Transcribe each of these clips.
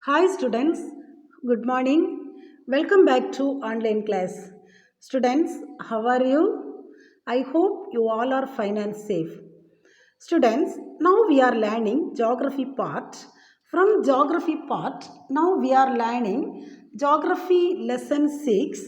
Hi students, good morning. Welcome back to online class. Students, how are you? I hope you all are fine and safe. Students, now we are learning geography part. From geography part, now we are learning geography lesson 6,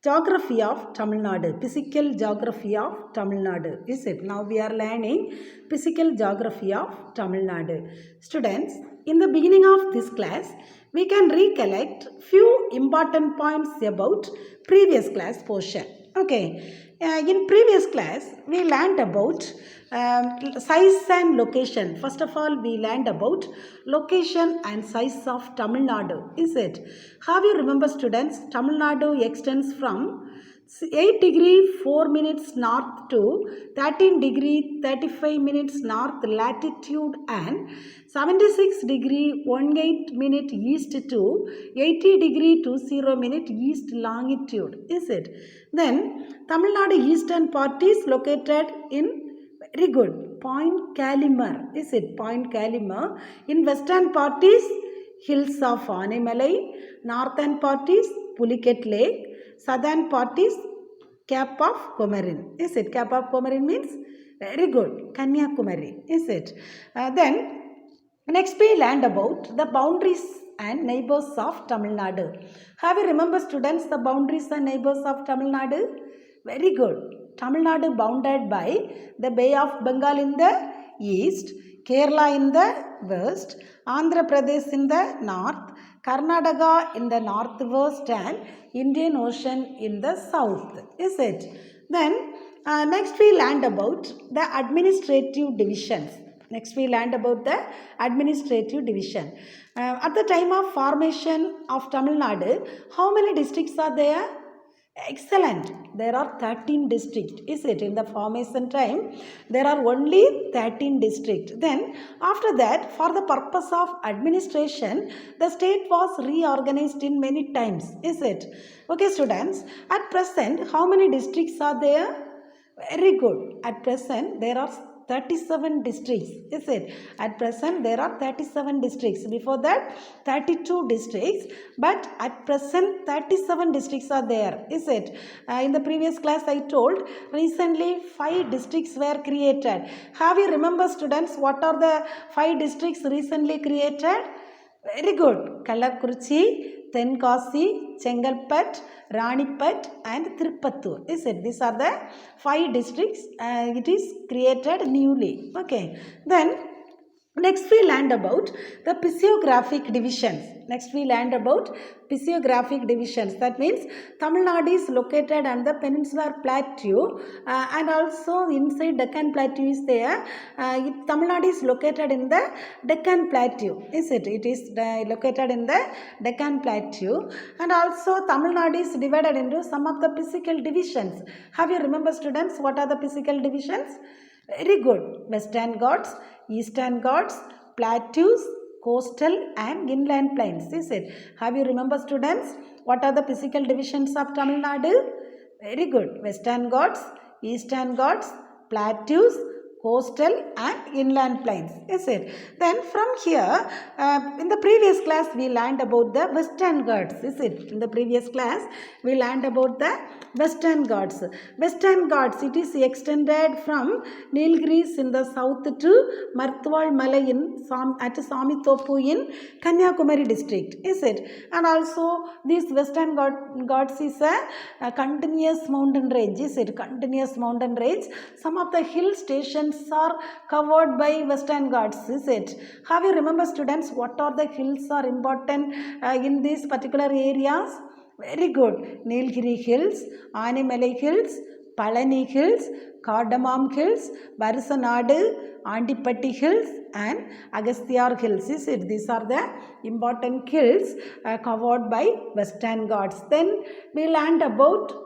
geography of Tamil Nadu, physical geography of Tamil Nadu. Is it? Now we are learning physical geography of Tamil Nadu. Students, in the beginning of this class, we can recollect few important points about previous class portion. Okay, in previous class, we learned about size and location. First of all, we learned about location and size of Tamil Nadu. Is it? Have you remember students? Tamil Nadu extends from 8 degree 4 minutes north to 13 degree 35 minutes north latitude and 76 degree 18 minute east to 80 degree 20 minute east longitude. Is it? Then Tamil Nadu eastern part is located in very good Point Calimar. Is it? Point Calimar. In western part is hills of Animalai. Northern part is Pulicat Lake. Southern part is Cap of Comorin. Is it? Cap of Comorin means very good Kanyakumari. Is it? Then next we learned about the boundaries and neighbors of Tamil Nadu. Have you remember students the boundaries and neighbors of Tamil Nadu? Very good. Tamil Nadu bounded by the Bay of Bengal in the east, Kerala in the west, Andhra Pradesh in the north, Karnataka in the northwest and Indian Ocean in the south. Is it? Then next we learned about the administrative divisions. Next we learned about the administrative division. At the time of formation of Tamil Nadu, how many districts are there? Excellent. There are 13 districts. Is it? In the formation time, there are only 13 districts. Then, after that, for the purpose of administration, the state was reorganized in many times. Is it? Okay, students. At present, how many districts are there? Very good. At present, there are 37 districts. Is it? At present, there are 37 districts. Before that, 32 districts. But at present, 37 districts are there. Is it? In the previous class, I told recently 5 districts were created. Have you remember, students, what are the 5 districts recently created? Very good. Kallakurichi, Tenkasi, Chengalpet, Ranipat and Tirupattur. Is it? These are the 5 districts. It is created newly. Okay. Then next we learned about the physiographic divisions. Next we learned about physiographic divisions. That means Tamil Nadu is located on the peninsular plateau and also inside Deccan Plateau is there. Tamil Nadu is located in the Deccan Plateau. Is it? It is located in the Deccan Plateau and also Tamil Nadu is divided into some of the physical divisions. Have you remember students what are the physical divisions? Very good. Western Ghats, Eastern Ghats, plateaus, coastal and inland plains. Is it? Have you remember students? What are the physical divisions of Tamil Nadu? Very good. Western Ghats, Eastern Ghats, plateaus, coastal and inland plains. Is it? Then from here, in the previous class we learned about the Western Ghats. Is it? In the previous class we learned about the Western Ghats. Western Ghats, it is extended from Nilgiris in the south to Marthwal Malay at Samithopu in Kanyakumari district. Is it? And also this Western Ghats is a continuous mountain range. Is it? Continuous mountain range. Some of the hill stations are covered by Western Ghats. Is it? Have you remember students what are the hills are important in these particular areas? Very good. Nilgiri Hills, Animalai Hills, Palani Hills, Cardamom Hills, Varusanadu, Andipatti Hills and Agasthyar Hills. Is it? These are the important hills covered by Western Ghats. Then we learned about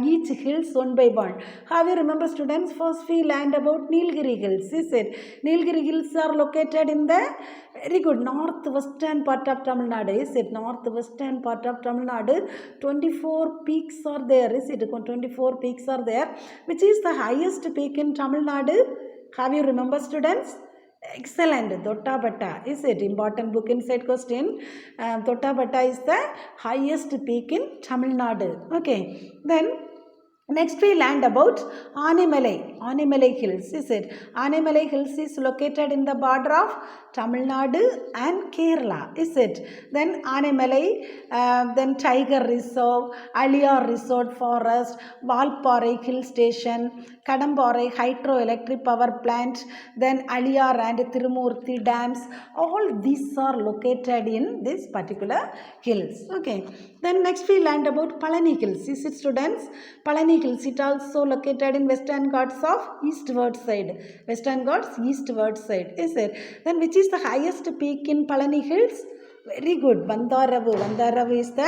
each hills one by one. Have you remember students? First we learned about Nilgiri Hills. Is it? Nilgiri Hills are located in the very good northwestern part of Tamil Nadu. Is it? Northwestern part of Tamil Nadu. 24 peaks are there. Is it? 24 peaks are there. Which is the highest peak in Tamil Nadu? Have you remember students? Excellent. Dottabetta. Is it important book inside question? Dottabetta is the highest peak in Tamil Nadu. Okay. Then next we learned about Animalai. Animalai Hills. Is it? Animalai Hills is located in the border of Tamil Nadu and Kerala. Is it? Then Animalai, then Tiger Reserve, Aliyar Resort Forest, Valparai Hill Station, Kadambarai Hydroelectric Power Plant, then Aliyar and Tirumurthy dams. All these are located in this particular hills. Okay. Then next we learned about Palani Hills. Is it, students? Palani Hills, it also located in Western Ghats of eastward side. Western Ghats eastward side. Is it? Then which is the highest peak in Palani Hills? Very good. Vandaravu. Vandaravu is the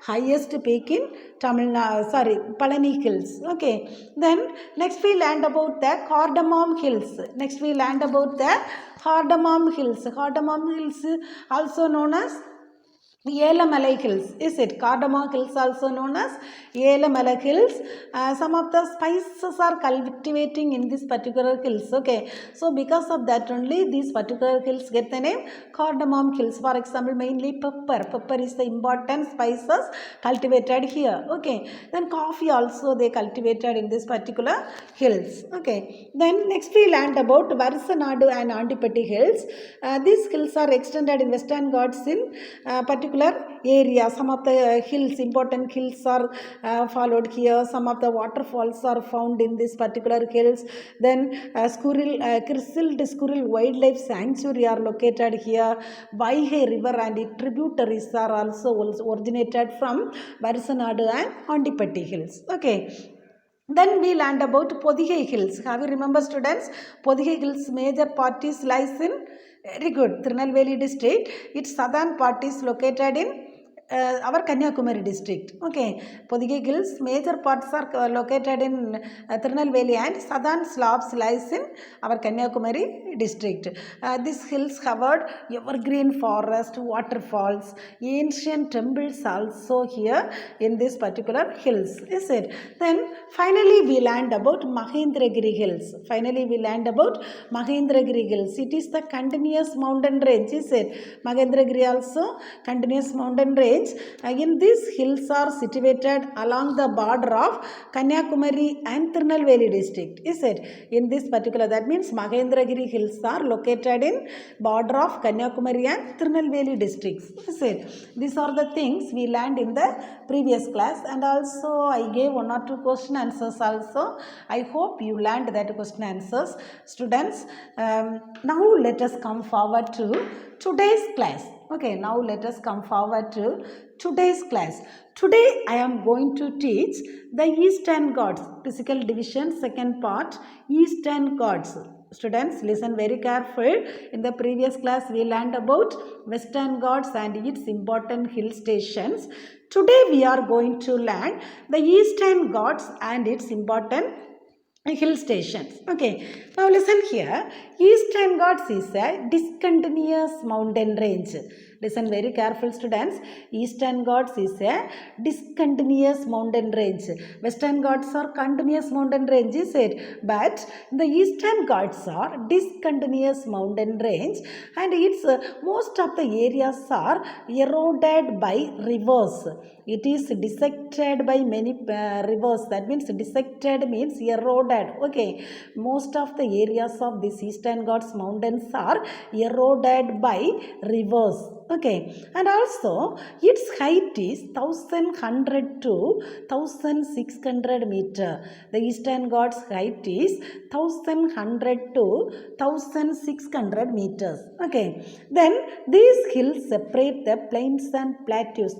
highest peak in Palani Hills. Okay. Then next we learned about the Cardamom Hills. Next we learned about the Cardamom Hills. Cardamom Hills also known as Yelamalai Hills. Is it? Cardamom Hills also known as Yelamalai Hills. Some of the spices are cultivating in this particular hills. Okay. So because of that only these particular hills get the name Cardamom Hills. For example, mainly pepper. Pepper is the important spices cultivated here. Okay. Then coffee also they cultivated in this particular hills. Okay. Then next we learned about Varisanadu and Andipatti Hills. These hills are extended in Western Ghats in particular area. Some of the hills, important hills are followed here. Some of the waterfalls are found in this particular hills. Then Crisiled Squirrel Wildlife Sanctuary are located here. Vaigai River and its tributaries are also originated from Varisanadu and Andipatti Hills. Okay. Then we learned about Podigai Hills. Have you remember, students? Podigai Hills major parties lies in, very good, Tirunelveli district. Its southern part is located in our Kanyakumari district. Okay. Podigai Hills major parts are located in Tirunelveli and southern slopes lies in our Kanyakumari district. These hills covered evergreen forest, waterfalls, ancient temples also here in this particular hills. Is it? Then finally we learned about Mahendragiri Hills. Finally we learned about Mahendragiri Hills. It is the continuous mountain range. Is it? Mahendragiri also continuous mountain range. In these hills are situated along the border of Kanyakumari and Tirunelveli district. Is it? In this particular, that means Mahendragiri Hills are located in border of Kanyakumari and Tirunelveli districts. Is it? These are the things we learned in the previous class, and also I gave one or two question answers also. I hope you learned that question answers. Students, now let us come forward to today's class. Okay, now let us come forward to today's class. Today I am going to teach the Eastern Ghats, physical division, second part, Eastern Ghats. Students, listen very careful. In the previous class we learned about Western Ghats and its important hill stations. Today we are going to learn the Eastern Ghats and its important hill stations. Okay, now listen here. Eastern Ghats is a discontinuous mountain range. Listen very careful, students. Eastern Ghats is a discontinuous mountain range. Western Ghats are continuous mountain range, is it? But the Eastern Ghats are discontinuous mountain range, and its most of the areas are eroded by rivers. It is dissected by many rivers. That means dissected means eroded. Okay, most of the areas of this Eastern Ghats mountains are eroded by rivers. Okay, and also its height is 1100 to 1600 meter. The Eastern Ghats height is 1100 to 1600 meters. Okay, then these hills separate the plains and plateaus.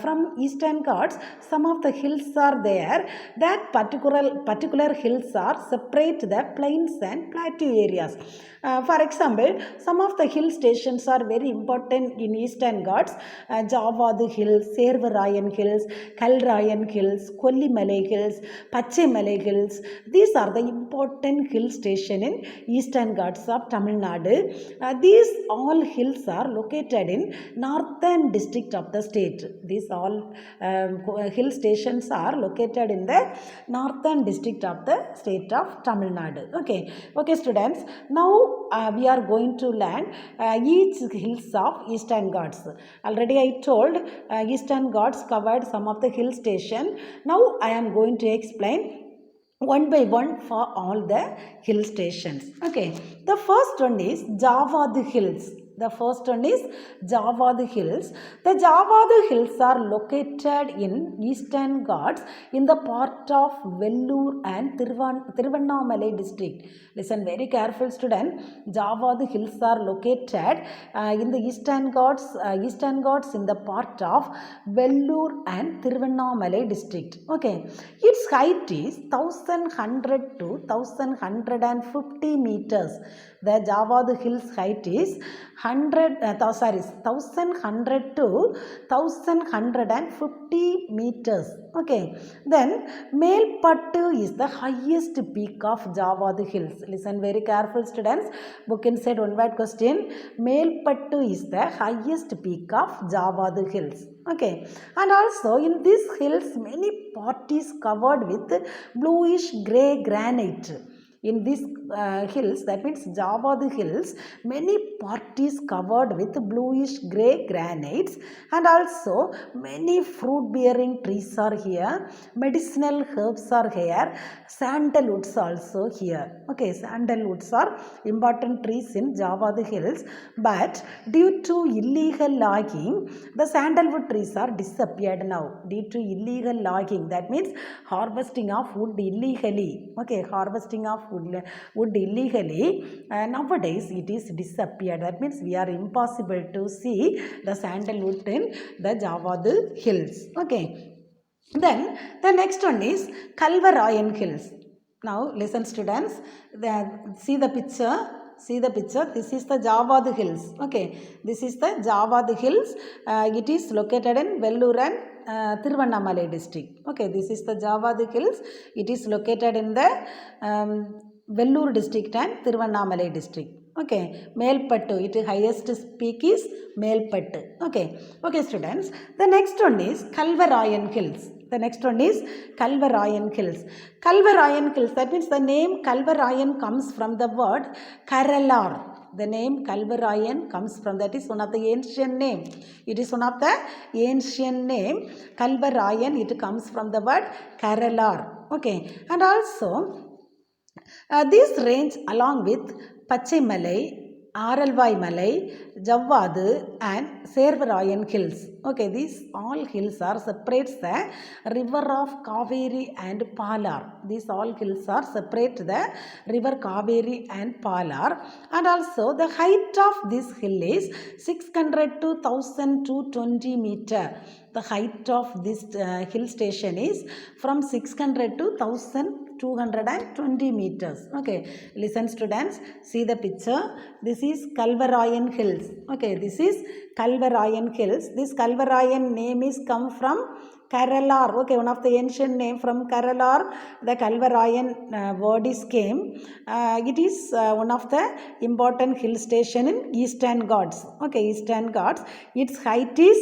From Eastern Ghats, some of the hills are there. That particular hills are separate the plains and plateau areas. For example, some of the hill stations are very important in Eastern Ghats, Javadu Hills, Servarayan Hills, Kalrayan Hills, Kollimalai Hills, Pachemalai Hills. These are the important hill station in Eastern Ghats of Tamil Nadu. These all hills are located in northern district of the state. These all hill stations are located in the northern district of the state of Tamil Nadu. Okay students, now we are going to learn each hills of Eastern Ghats. Already I told Eastern Ghats covered some of the hill station. Now I am going to explain one by one for all the hill stations. Okay, the first one is Javadu Hills. The first one is Javadu Hills. The Javadu Hills are located in Eastern Ghats in the part of Vellore and Tiruvannamalai district. Listen very careful student. Javadu Hills are located in the Eastern Ghats in the part of Vellore and Tiruvannamalai district. Okay, its height is 1100 to 1150 meters. The Javadu Hills height is 1100 to 1150 meters. Okay, then Melpattu is the highest peak of Javadu Hills. Listen very careful students. Book inside one word question. Melpattu is the highest peak of Javadu Hills. Okay, and also in these hills many parties covered with bluish grey granite. In these hills, that means Javadu Hills, many parties covered with bluish grey granites, and also many fruit bearing trees are here, medicinal herbs are here, sandalwoods also here. Okay, sandalwoods are important trees in Javadu Hills, but due to illegal logging, the sandalwood trees are disappeared now. Due to illegal logging, that means harvesting of wood illegally. Okay, harvesting of wood illegally, nowadays it is disappeared. That means we are impossible to see the sandalwood in the Javadu Hills. Okay, then the next one is Kalvarayan Hills. Now listen students, see the picture. See the picture. This is the Javadu Hills. Okay, this is the Javadu Hills. It is located in Vellore and Tiruvannamalai district. Okay, this is the Javadu Hills. It is located in the Vellore district and Tiruvannamalai district. Okay, Melpattu, its highest peak is Melpattu. Okay students, the next one is Kalvarayan Hills. The next one is Kalvarayan Hills. Kalvarayan Hills, that means the name Kalvarayan comes from the word Karalar. The name Kalvarayan comes from, that is one of the ancient name. It is one of the ancient name. Kalvarayan, it comes from the word Karalar. Okay, and also these range along with Pachemalai, Aralvai Malai, Javadu and Servarayan Hills. Okay, these all hills are separates the river of Kaveri and Palar. These all hills are separate the river Kaveri and Palar, and also the height of this hill is 600 to 1220 meter. The height of this hill station is from 600 to 1220 meters. Okay, listen students, see the picture. This is Kalvarayan Hills. Okay, this is Kalvarayan Hills. This Kalvarayan name is come from Karalar. Okay, one of the ancient name from Karalar. The Kalvarayan word is came. It is one of the important hill station in Eastern Ghats. Okay, Eastern Ghats. Its height is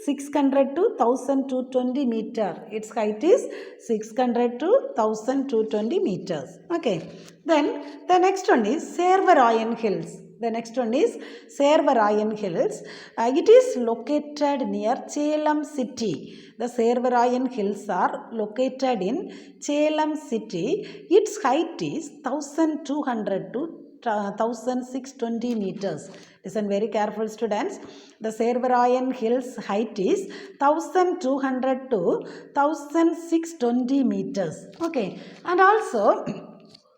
600 to 1220 meter. Its height is 600 to 1220 meters. Okay, then the next one is Servarayan Hills. The next one is Servarayan Hills. It is located near Chellam city. The Servarayan Hills are located in Chellam city. Its height is 1200 to 1620 meters. Listen very careful students. The Servarayan Hills height is 1200 to 1620 meters. Okay, and also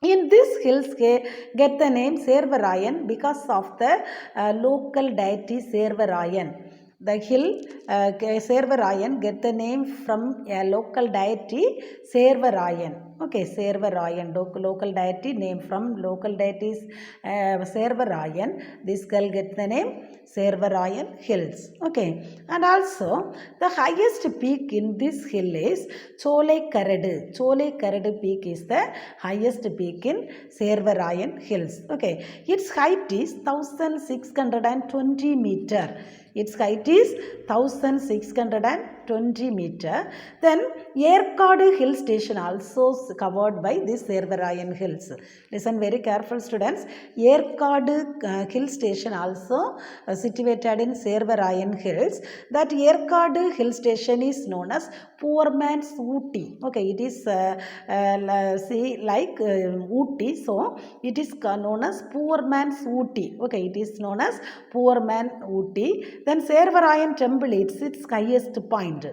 in this hills get the name Servarayan because of the local deity Servarayan. The hill Servarayan get the name from a local deity Servarayan. Okay, Servarayan, local deity name from local deities Servarayan. This girl get the name Servarayan Hills. Okay, and also the highest peak in this hill is Chole Karadu. Chole Karadu peak is the highest peak in Servarayan Hills. Okay, its height is 1620 meter. Its height is 1620 meter. Then Yerkadu hill station also covered by this Servarayan hills. Listen very careful students. Yerkadu hill station also situated in Servarayan hills. That Yerkadu hill station is known as Poor Man's Ooty. Okay, it is like Ooty. So it is known as Poor Man's Ooty. Okay, it is known as Poor Man Ooty. Then Servarayan temple, it's its highest point.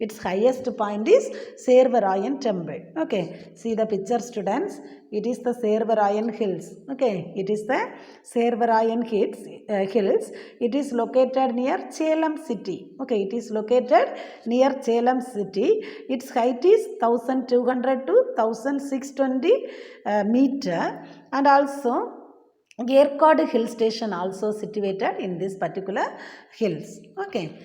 Its highest point is Servarayan temple. Okay, see the picture students. It is the Servarayan hills. Okay, it is the Servarayan hills. It is located near Chellam city. Okay, it is located near Chellam city. Its height is 1200 to 1620 meter, and also Yerkadu hill station also situated in this particular hills. Okay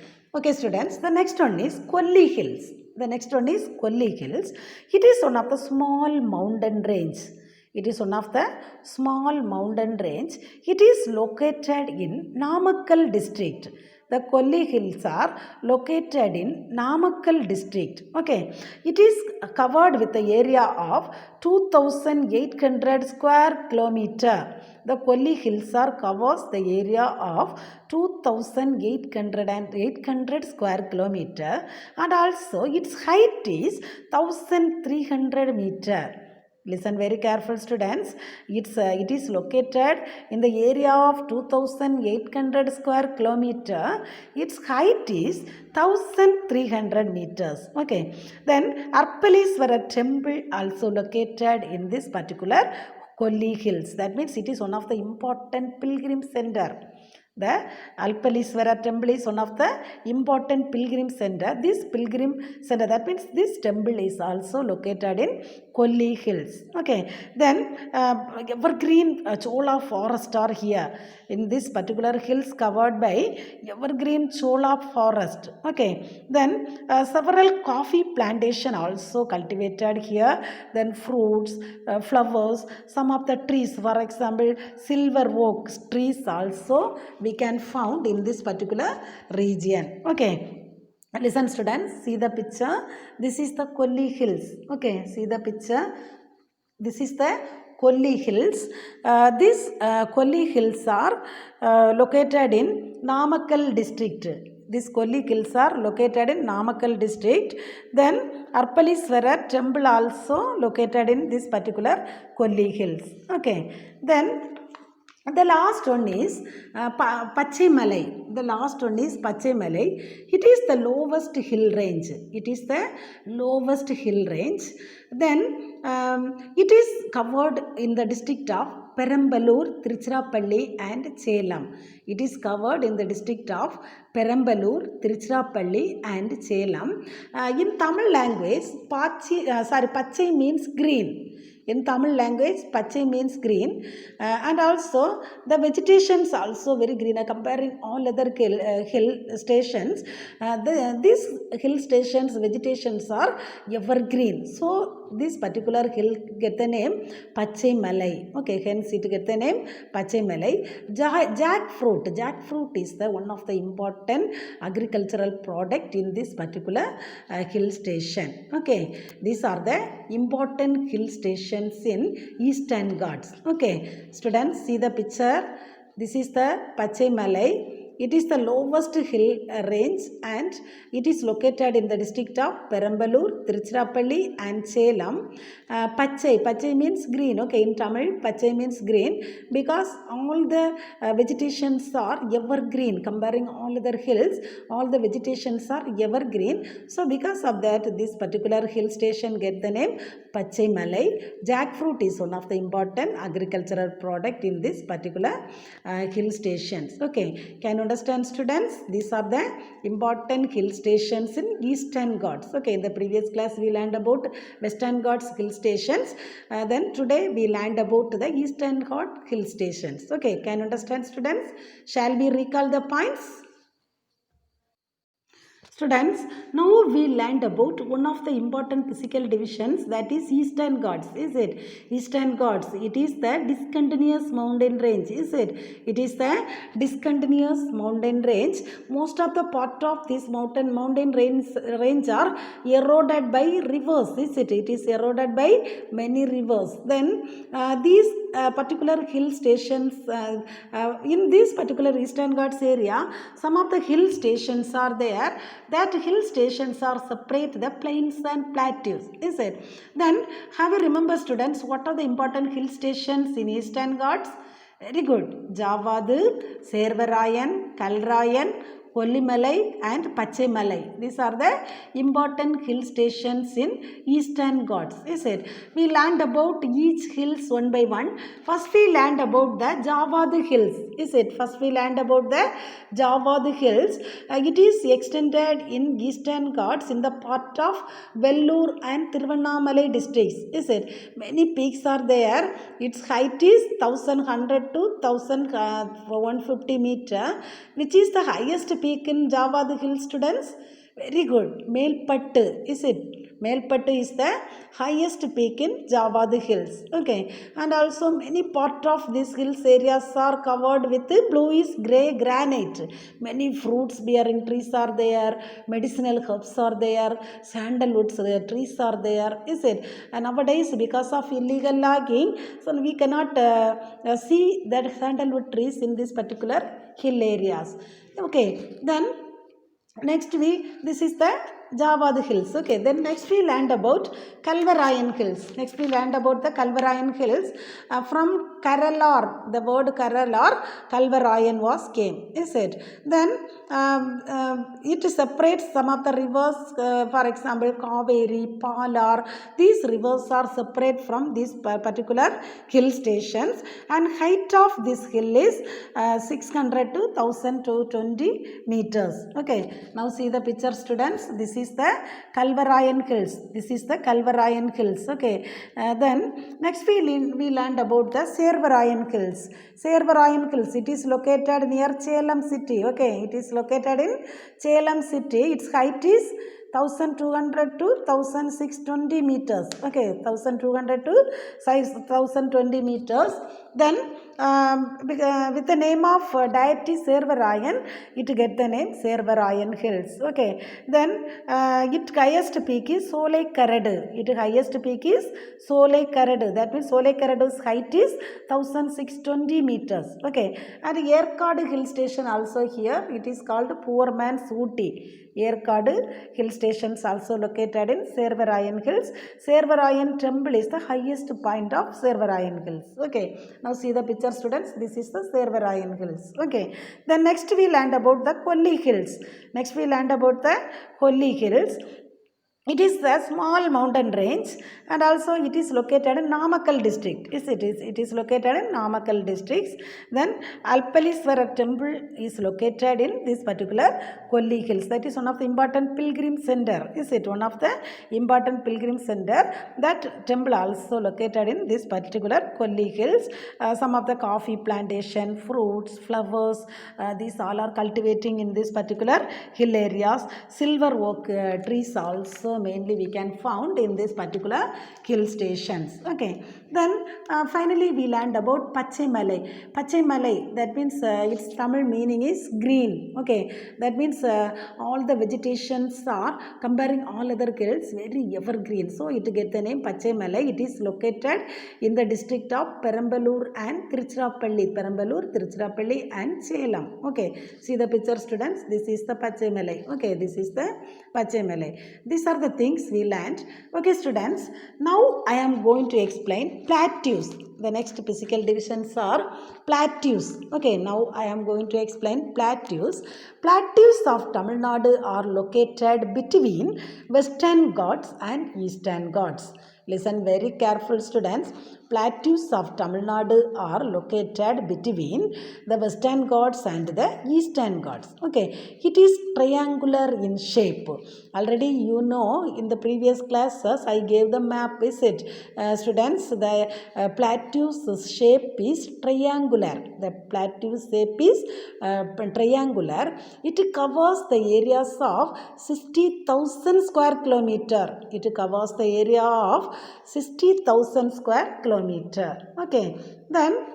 students, the next one is Kolli Hills. The next one is Kolli Hills. It is one of the small mountain range. It is one of the small mountain range. It is located in Namakkal district. The Kolli Hills are located in Namakkal district. Okay, it is covered with the area of 2,800 square kilometer. The Kolli Hills are covers the area of 2,800 square kilometer, and also its height is 1,300 meter. Listen very careful students. It is located in the area of 2,800 square kilometer. Its height is 1,300 meters. Okay. Then Arpaleswara temple also located in this particular Kolli Hills. That means it is one of the important pilgrim center. The Alpaleswara temple is one of the important pilgrim center. This pilgrim center, that means this temple is also located in Kolli Hills. Okay, then evergreen Chola forest are here. In this particular hills covered by evergreen Chola forest. Okay, then several coffee plantation also cultivated here. Then fruits, flowers, some of the trees, for example, silver oak trees also we can found in this particular region. Okay. Listen students, see the picture. This is the Kolli Hills. Okay, see the picture. This is the Kolli Hills. These Kolli Hills are located in Namakkal district. These Kolli Hills are located in Namakkal district. Then Arpaleswara temple also located in this particular Kolli Hills. Okay. Then the last one is Pachimalai. The last one is Pachimalai. It is the lowest hill range. It is the lowest hill range. Then it is covered in the district of Perambalur, Tiruchirappalli and Chellam. It is covered in the district of Perambalur, Tiruchirappalli and Chellam. In Tamil language, Pachai means green. In Tamil language, Pachai means green, and also the vegetation is also very green. Comparing all other hill stations, these hill stations vegetations are evergreen. So this particular hill get the name Pachai Malai. Okay, hence it get the name Pachai Malai. Jackfruit is the one of the important agricultural product in this particular hill station. Okay, these are the important hill stations in Eastern Ghats. Okay, students, see the picture. This is the Pachai Malai. It is the lowest hill range and it is located in the district of Perambalur, Tiruchirappalli and Chellam. Pachai means green. Okay, in Tamil, Pachai means green because all the vegetations are evergreen. Comparing all other hills, all the vegetations are evergreen. So because of that, this particular hill station get the name Pachai Malai. Jackfruit is one of the important agricultural product in this particular hill stations. Okay, can you understand, students? These are the important hill stations in Eastern Ghats. Okay, in the previous class we learned about Western Ghats hill stations. Then today we learned about the Eastern Ghats hill stations. Okay, can you understand, students? Shall we recall the points? Students, now we learned about one of the important physical divisions, that is Eastern Ghats, is it? Eastern Ghats, it is the discontinuous mountain range, is it? It is the discontinuous mountain range. Most of the part of this mountain range are eroded by rivers, is it? It is eroded by many rivers. Then these particular hill stations, in this particular Eastern Ghats area, some of the hill stations are there. That hill stations are separate the plains and plateaus, is it? Then have you remember, students, what are the important hill stations in Eastern Ghats? Very good. Javadu, Servarayan, Kalrayan, Kollimalai and Pachemalai. These are the important hill stations in Eastern Ghats, is it? We learned about each hills one by one. First we learned about the Javadu Hills, is it? First we learned about the Javadu Hills. It is extended in Eastern Ghats in the part of Vellore and Tiruvannamalai districts, is it? Many peaks are there. Its height is 1100 to 1150 meter, which is the highest peak in Javadu Hills, students? Very good. Melpattu, is it? Melpattu is the highest peak in Javadu Hills. Okay. And also many part of these hills areas are covered with bluish grey granite. Many fruits bearing trees are there. Medicinal herbs are there. Sandalwood trees are there. Is it? And nowadays, because of illegal logging, so we cannot see that sandalwood trees in this particular hill areas. Okay. Then next this is the Javadu Hills. Okay, then next we learned about Kalvarayan Hills. Next we learned about the Kalvarayan Hills. From Karalar, the word Karalar, Kalvarayan was came, is it? Then it separates some of the rivers, for example, Kaveri, Palar. These rivers are separate from these particular hill stations, and height of this hill is 600 to 1220 meters. Okay, now see the picture, students. This is the Kalvarayan Hills. This is the Kalvarayan Hills. Okay, then next we learned about the Servarayan Hills. Servarayan Hills, it is located near Chellam city. Okay, it is located in Chellam city. Its height is 1200 to 1620 meters. Okay, 1200 to 1020 meters. Then with the name of deity Servarayan, it get the name Servarayan Hills. Okay, then its highest peak is Solai Karadu. Its highest peak is Solai Karadu. That means Solai Karadu's height is 1620 meters. Okay, and Yerkadu hill station also here. It is called Poor Man's Ooty. Yerkadu hill stations also located in Servarayan Hills. Servarayan temple is the highest point of Servarayan Hills. Okay, now see the picture, students. This is the Servarayan Hills. Okay, then next we learned about the Kolli Hills. Next we learned about the Kolli Hills. It is a small mountain range, and also it is located in Namakkal district. It is located in Namakkal districts. Then Alpalishwara temple is located in this particular Kolli Hills. That is one of the important pilgrim center. Is it one of the important pilgrim center? That temple also located in this particular Kolli Hills. Some of the coffee plantation, fruits, flowers, these all are cultivating in this particular hill areas. Silver oak trees also mainly we can found in this particular hill stations. Okay, then finally we learned about Pachemalai. Pachemalai, that means its Tamil meaning is green. Okay, that means all the vegetations are, comparing all other hills, very evergreen, so it get the name Pachemalai. It is located in the district of Perambalur and Tiruchirappalli. Perambalur, Tiruchirappalli and Chellam. Okay, see the picture, students. This is the Pachemalai. Okay, this is the Pachemalai. These are the things we learned. Okay, students, now I am going to explain plateaus. The next physical divisions are plateaus. Okay, now I am going to explain plateaus. Plateaus of Tamil Nadu are located between Western Ghats and Eastern Ghats. Listen very careful, students. plateaus of Tamil Nadu are located between the Western Ghats and the Eastern Ghats. Okay, it is triangular in shape. Already you know in the previous classes I gave the map. Is it, students? The plateau's shape is triangular. The plateau's shape is triangular. It covers the areas of 60,000 square kilometer. It covers the area of 60,000 square kilometer. Okay, then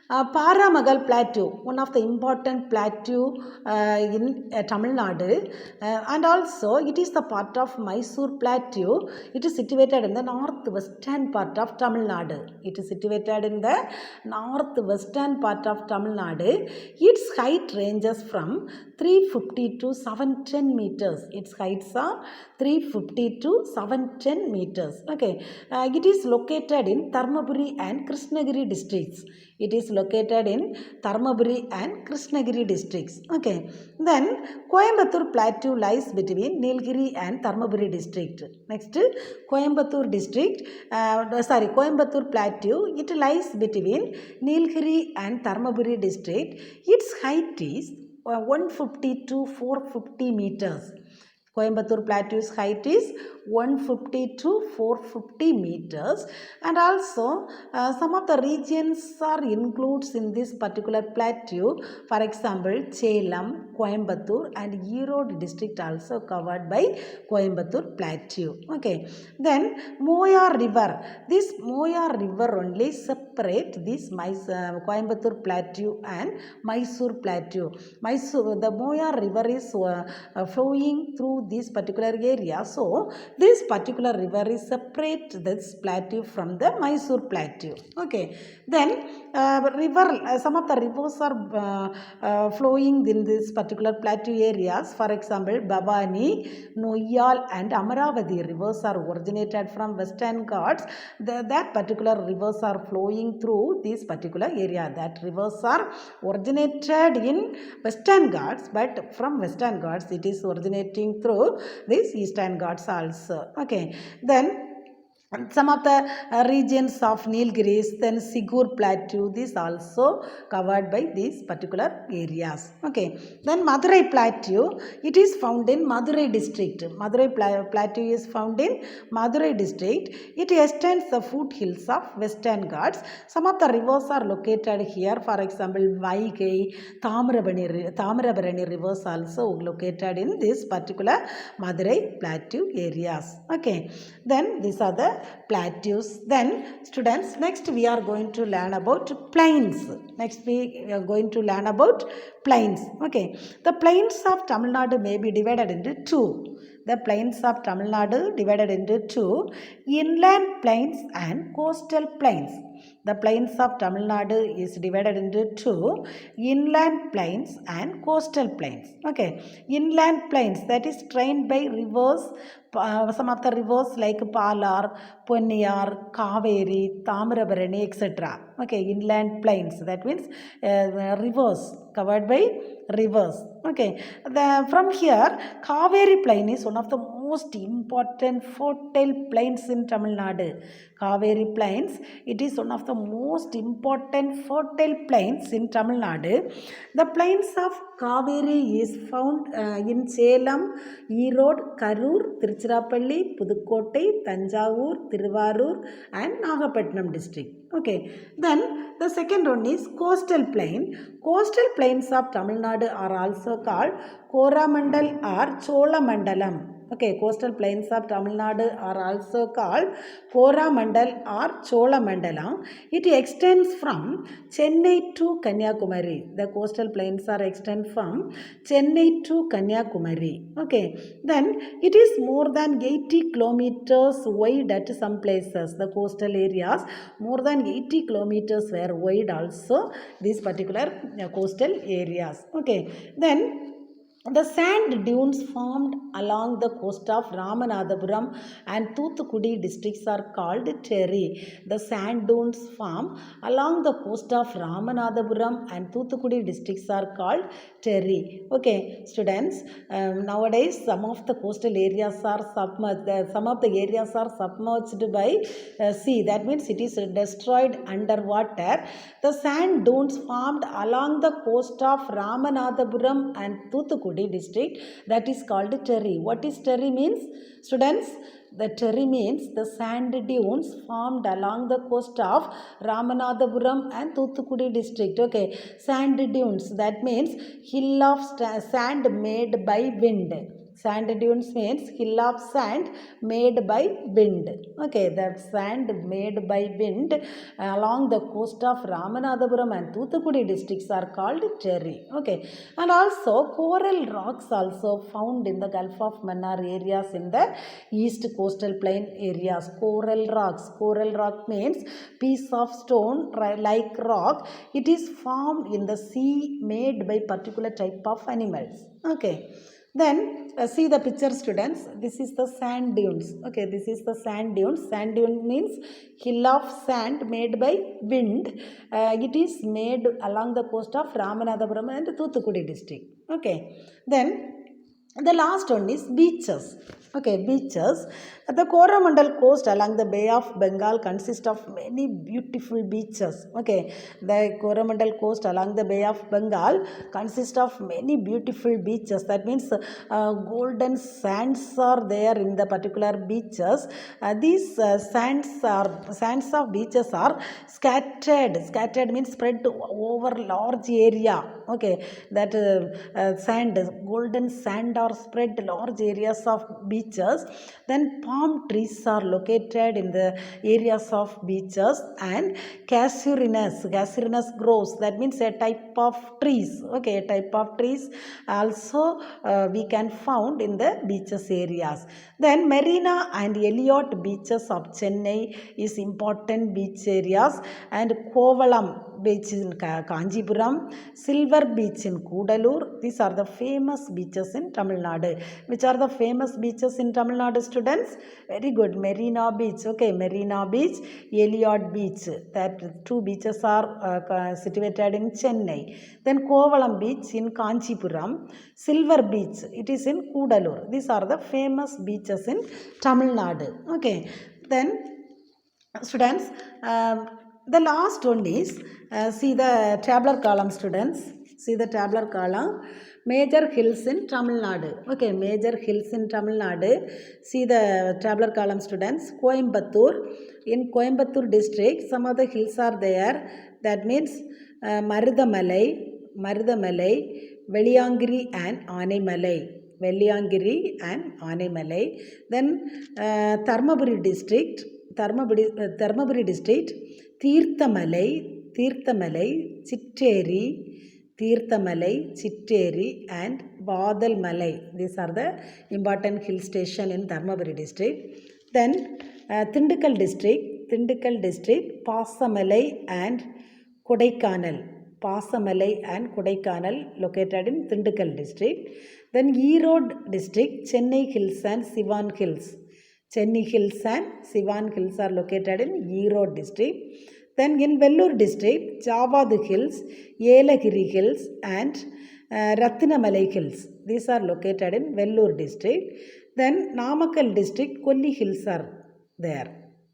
Paramagal Plateau, one of the important plateau in Tamil Nadu, and also it is the part of Mysore Plateau. It is situated in the northwestern part of Tamil Nadu. It is situated in the northwestern part of Tamil Nadu. Its height ranges from 350 to 710 meters. Its heights are 350 to 710 meters. Okay, it is located in Dharmaburi and Krishnagiri districts. It is located in Dharmaburi and Krishnagiri districts. Okay. Then Coimbatore Plateau lies between Nilgiri and Dharmaburi district. Next, Coimbatore district, Coimbatore Plateau, it lies between Nilgiri and Dharmaburi district. Its height is 150 to 450 meters. Coimbatore Plateau's height is 150 to 450 meters, and also some of the regions are includes in this particular plateau. For example, Chellam, Coimbatore and Erode district also covered by Coimbatore Plateau. Okay, then Moya River. This Moya River only separate this Coimbatore Plateau and Mysore Plateau. The Moya River is flowing through this particular area. So, this particular river is separate this plateau from the Mysore Plateau. Okay. Then, some of the rivers are flowing in this particular plateau areas. For example, Bhavani, Noyal and Amaravati rivers are originated from Western Ghats. That particular rivers are flowing through this particular area. That rivers are originated in Western Ghats, but from Western Ghats it is originating through these Eastern Ghats also. Okay, then some of the regions of Nilgiris, then Sigur Plateau, this also covered by these particular areas. Okay, then Madurai Plateau, it is found in Madurai district. Madurai Plateau is found in Madurai district. It extends the foothills of Western Ghats. Some of the rivers are located here. For example, Vaigai, Tamarabarani rivers also located in this particular Madurai Plateau areas. Okay, then these are the plateaus. Then students, next we are going to learn about plains. Next we are going to learn about plains. Okay, the plains of Tamil Nadu may be divided into two. The plains of Tamil Nadu divided into two: inland plains and coastal plains. The plains of Tamil Nadu is divided into two: inland plains and coastal plains. Okay, inland plains, that is drained by rivers. Some of the rivers like Palar, Ponniyar, Kaveri, Tamarabarani, etc. Okay, inland plains, that means rivers, covered by rivers. Okay, from here, Kaveri plain is one of the most important fertile plains in Tamil Nadu. Kaveri plains, it is one of the most important fertile plains in Tamil Nadu. The plains of Kaveri is found in Chellam, Erode, Karur, Tiruchirappalli, Pudukkottai, Tanjavur, Tiruvarur and Nagapattinam district. Okay, then the second one is coastal plain. Coastal plains of Tamil Nadu are also called Coromandel or Cholamandalam. Okay, coastal plains of Tamil Nadu are also called Coromandel or Cholamandalam. It extends from Chennai to Kanyakumari. The coastal plains are extend from Chennai to Kanyakumari. Okay, then it is more than 80 kilometers wide at some places. The coastal areas more than 80 kilometers were wide also, these particular coastal areas. Okay, then The sand dunes formed along the coast of Ramanathapuram and Thoothukudi districts are called terry. The sand dunes formed along the coast of Ramanathapuram and Thoothukudi districts are called terry. Okay, students, nowadays some of the coastal areas are submerged. Some of the areas are submerged by sea. That means it is destroyed underwater. The sand dunes formed along the coast of Ramanathapuram and Thoothukudi district, that is called terry. What is terry means? Students, the terry means the sand dunes formed along the coast of Ramanathapuram and Thoothukudi district. Okay, sand dunes, that means hill of sand made by wind. Sand dunes means hill of sand made by wind. Okay, that sand made by wind along the coast of Ramanathapuram and Thoothukudi districts are called terry. Okay, and also coral rocks also found in the Gulf of Mannar areas in the east coastal plain areas. Coral rocks. Coral rock means piece of stone like rock. It is formed in the sea made by particular type of animals. Okay. Then see the picture, students. This is the sand dunes. Okay, this is the sand dunes. Sand dune means hill of sand made by wind. It is made along the coast of Ramanathapuram and Thoothukudi district. Okay, then the last one is beaches. Okay, beaches. The Coromandel coast along the Bay of Bengal consists of many beautiful beaches. Okay, the Coromandel coast along the Bay of Bengal consists of many beautiful beaches. That means golden sands are there in the particular beaches. These sands of beaches are scattered. Scattered means spread over large area. Okay, that sand, golden sand are spread large areas of beaches. Then palm trees are located in the areas of beaches, and casuarinas grows. That means a type of trees. Okay, a type of trees also we can found in the beaches areas. Then Marina and Elliot beaches of Chennai is important beach areas, and Kovalam beach in Kanjipuram, Silver beach in Kudalur. These are the famous beaches in Tamil Nadu. Which are the famous beaches in Tamil Nadu, students? Very good. Marina Beach. Okay, Marina Beach, Elliot Beach. That two beaches are situated in Chennai. Then Kovalam Beach in Kanchipuram. Silver Beach, it is in Kudalur. These are the famous beaches in Tamil Nadu. Okay, then students, the last one is see the tabular column, students. See the tabular column. Major hills in Tamil Nadu. Okay, major hills in Tamil Nadu. See the tabular column, students. Coimbatore. In Coimbatore district, some of the hills are there. That means Marudamalai, Veliyangiri and Animalai. Veliyangiri and Animalai. Then Tharmaburi district. Tharmaburi district, Tirthamalai, Chitteri and Badalmalai. These are the important hill station in Tharmaburi district. Then Thindikkal district, Pasamalai and Kodaikanal. Located in Thindikkal district. Then Erode district, Chennai hills and Sivan hills. Chennai hills and Sivan hills are located in Erode district. Then in Vellore district, Javadu hills, Yelagiri hills and Ratinamalai hills. These are located in Vellore district. Then Namakkal district, Kolli hills are there.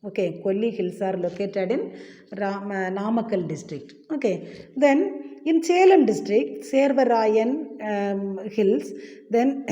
Okay, Kolli hills are located in Namakkal district. Okay, then in Salem district, Servarayan hills, then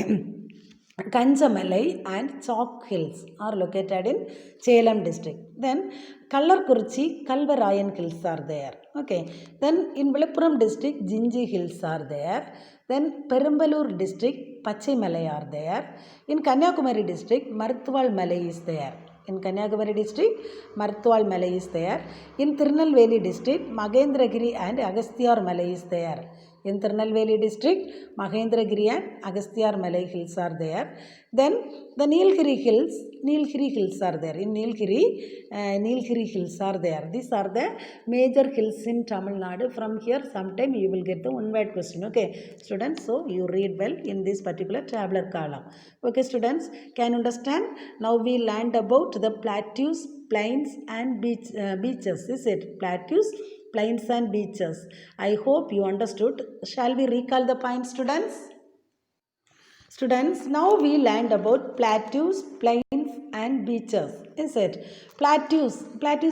Kanjamalai and Chalk hills are located in Salem district. Then Kallarkuruchi, Kalvarayan hills are there. Okay. Then in Viluppuram district, Jinji hills are there. Then Perambalur district, Pachimalai are there. In Kanyakumari district, Marthwal Malai is there. In Kanyakumari district, Marthwal Malai is there. In Tirunelveli district, Magendragiri and Agasthyar Malai is there. In Tirunelveli district, Mahendragiri and Agasthyar Malai hills are there. Then the Nilgiri hills are there. In Nilgiri hills are there. These are the major hills in Tamil Nadu. From here, sometime you will get the one-word question. Okay, students. So you read well in this particular tabular column. Okay, students, can you understand? Now we learned about the plateaus, plains, and beaches. Is it plateaus, plains, and beaches? I hope you understood. Shall we recall the points, students? Students, now we learned about plateaus, plains, and beaches. Is it? Plateaus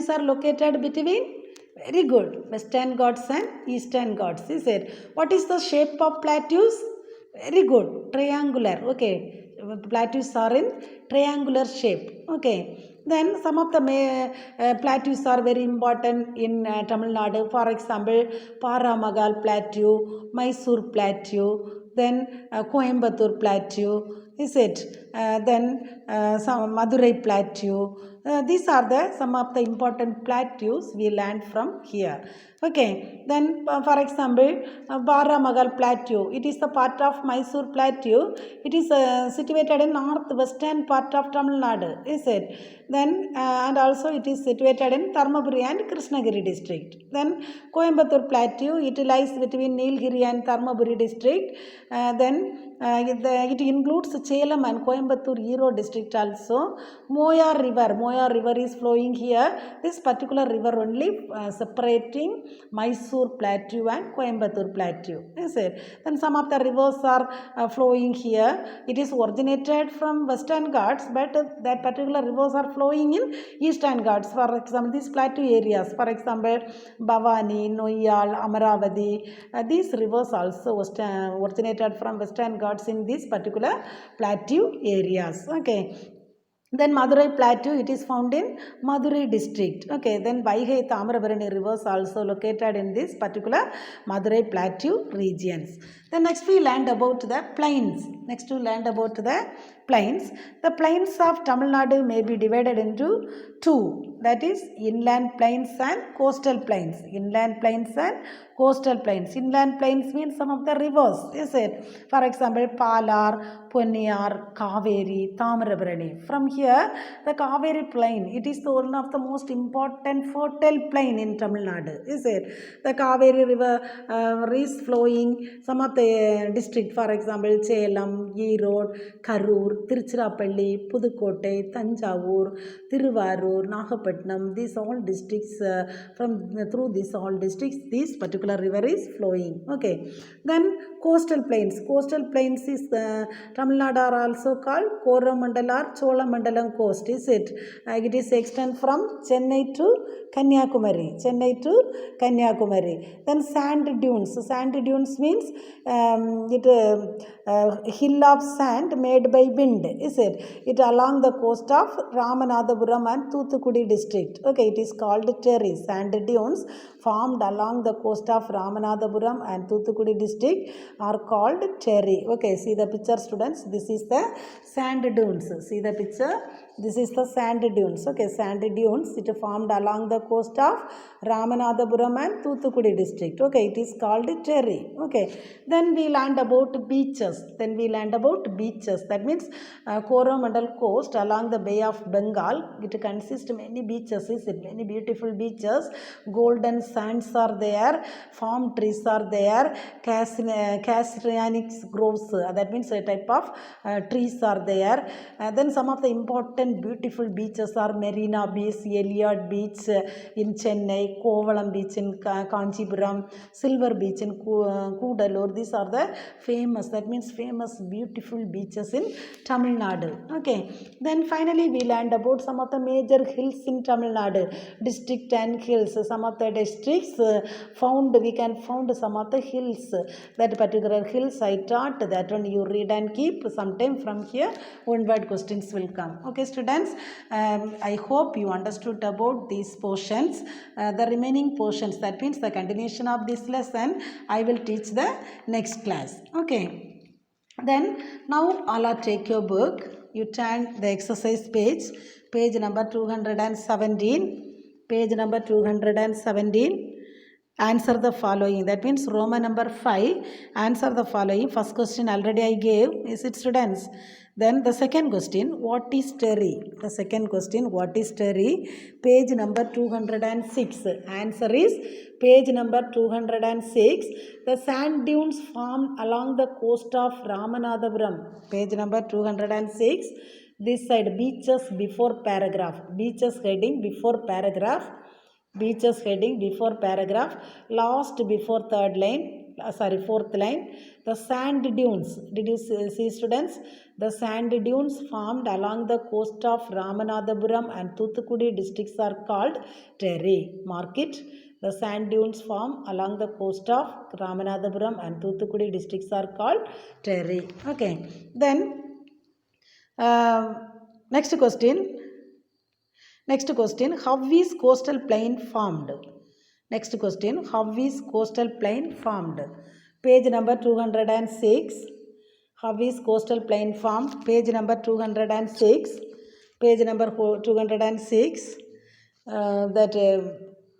are located between, very good, Western Ghats and Eastern Ghats. Is it? What is the shape of plateaus? Very good, triangular. Okay, plateaus are in triangular shape. Okay. Then some of the plateaus are very important in Tamil Nadu. For example, Paramagal Plateau, Mysore Plateau, then Coimbatore Plateau, is it? Then some Madurai Plateau. These are some of the important plateaus we learned from here. Okay, then for example, Baramagal Plateau. It is the part of Mysore Plateau. It is situated in northwestern part of Tamil Nadu, is it? Then and also it is situated in Dharmaburi and Krishnagiri district. Then Coimbatore Plateau, it lies between Nilgiri and Dharmaburi district. It includes Chellam and Coimbatore Erode district also. Moya River is flowing here. This particular river only separating Mysore Plateau and Coimbatore Plateau. Is it? Then some of the rivers are flowing here. It is originated from Western Ghats, but that particular rivers are flowing in Eastern Ghats. For example, these plateau areas, for example, Bhavani, Noyal, Amaravati, these rivers also originated from Western Ghats in these particular plateau areas. Okay. Then Madurai Plateau, it is found in Madurai district. Okay, then Vaigai Tamarabarani rivers also located in this particular Madurai Plateau regions. Then next we learned about the plains. The plains of Tamil Nadu may be divided into two. That is inland plains and coastal plains. Inland plains means some of the rivers, is it? For example, Palar, Ponniyar, Kaveri, Tamarabarani. From here, the Kaveri plain, it is one of the most important fertile plain in Tamil Nadu, is it? The Kaveri river is flowing some of the district, for example, Chellam, Erode, Karur, Tiruchirappalli, Pudukkottai, Thanjavur, Thiruvarur, Nagapattinam. These all districts, through these all districts, this particular river is flowing. Okay. Then coastal plains is Tamil Nadu are also called Coromandala or Cholamandalam coast, is it? It is extend from Chennai to Kanyakumari. Then sand dunes means hill of sand made by wind, is it? It along the coast of Ramanathapuram and Thoothukudi district. Okay, it is called terry. Sand dunes formed along the coast of Ramanathapuram and Thoothukudi district are called terry. Okay, see the picture, students. This is the sand dunes. See the picture. This is the sand dunes. Okay, sand dunes. It formed along the coast of Ramanathapuram and Thoothukudi district. Okay, it is called terry. Okay, then we learned about beaches. That means Coromandel coast along the Bay of Bengal. It consists of many beaches. Is it? Many beautiful beaches. Golden sands are there. Palm trees are there. Castrianics groves. That means a type of trees are there. Then some of the important beautiful beaches are Marina Beach, Elliot Beach in Chennai, Kovalam Beach in Kanchipuram, Silver Beach in Kudalur. These are the famous beautiful beaches in Tamil Nadu. Okay. Then finally we learned about some of the major hills in Tamil Nadu, district and hills. Some of the districts we can found some of the hills. That particular hills I taught, that one you read and keep. Sometime from here one word questions will come. Okay, students, I hope you understood about these portions. The remaining portions, that means the continuation of this lesson, I will teach the next class. Okay. Then now Allah take your book. You turn the exercise page number 217. Page number 217. Answer the following. That means Roman number 5. Answer the following. First question already I gave. Is it, students? Then the second question, what is terry? The second question, what is terry? Page number 206. Answer is page number 206. The sand dunes formed along the coast of Ramanathapuram. Page number 206. This side, beaches before paragraph. Beaches heading before paragraph. Beaches heading before paragraph, last before fourth line. The sand dunes, did you see, students? The sand dunes formed along the coast of Ramanathapuram and Thoothukudi districts are called terry. Mark it. The sand dunes form along the coast of Ramanathapuram and Thoothukudi districts are called terry. Okay, then next question. Next question, how is coastal plain formed? Next question, how is coastal plain formed? Page number 206. How is coastal plain formed? Page number 206. Page number 206.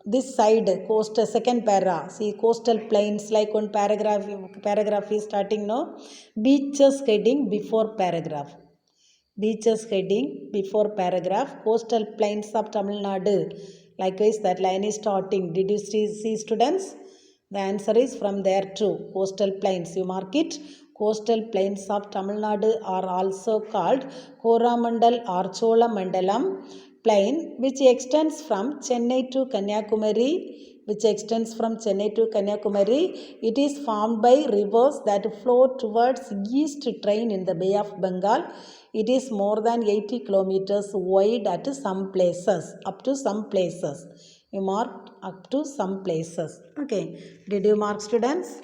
This side, coast, second para. See, coastal plains, like one paragraph is starting now. Beaches heading before paragraph. Beaches heading before paragraph, coastal plains of Tamil Nadu. Likewise, that line is starting. Did you see, students? The answer is from there too. Coastal plains. You mark it. Coastal plains of Tamil Nadu are also called Coromandel or Cholamandalam plain, which extends from Chennai to Kanyakumari. It is formed by rivers that flow towards east train in the Bay of Bengal. It is more than 80 kilometers wide at some places, up to some places. You marked up to some places. Okay. Did you mark, students?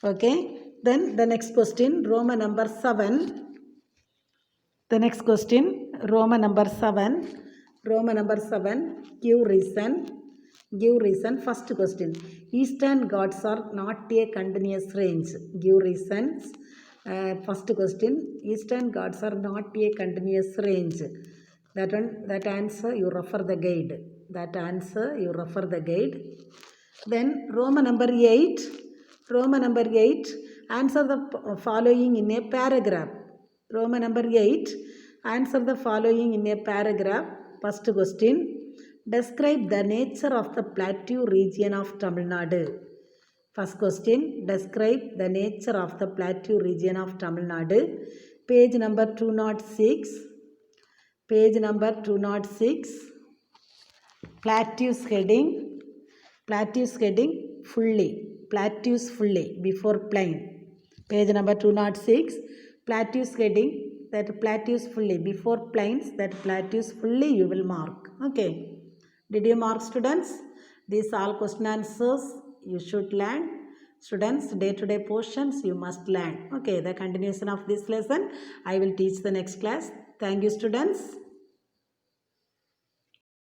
Okay. Then the next question, Roman number 7. The next question, Roman number 7. Roman number 7. Give reason. Give reason. First question. Eastern Ghats are not a continuous range. Give reasons. First question. Eastern Ghats are not a continuous range. That answer you refer the guide. That answer you refer the guide. Then Roman number 8. Roman number 8. Answer the following in a paragraph. Roman number 8. Answer the following in a paragraph. First question. Describe the nature of the plateau region of Tamil Nadu. First question. Describe the nature of the plateau region of Tamil Nadu. Page number 206. Page number 206. Plateaus heading. Plateaus heading fully. Plateaus fully before plain. Page number 206. Plateaus heading. That plateaus fully before plains. That plateaus fully you will mark. Okay. Did you mark, students? These all question answers you should learn. Students, day-to-day portions you must learn. Okay, the continuation of this lesson I will teach the next class. Thank you, students.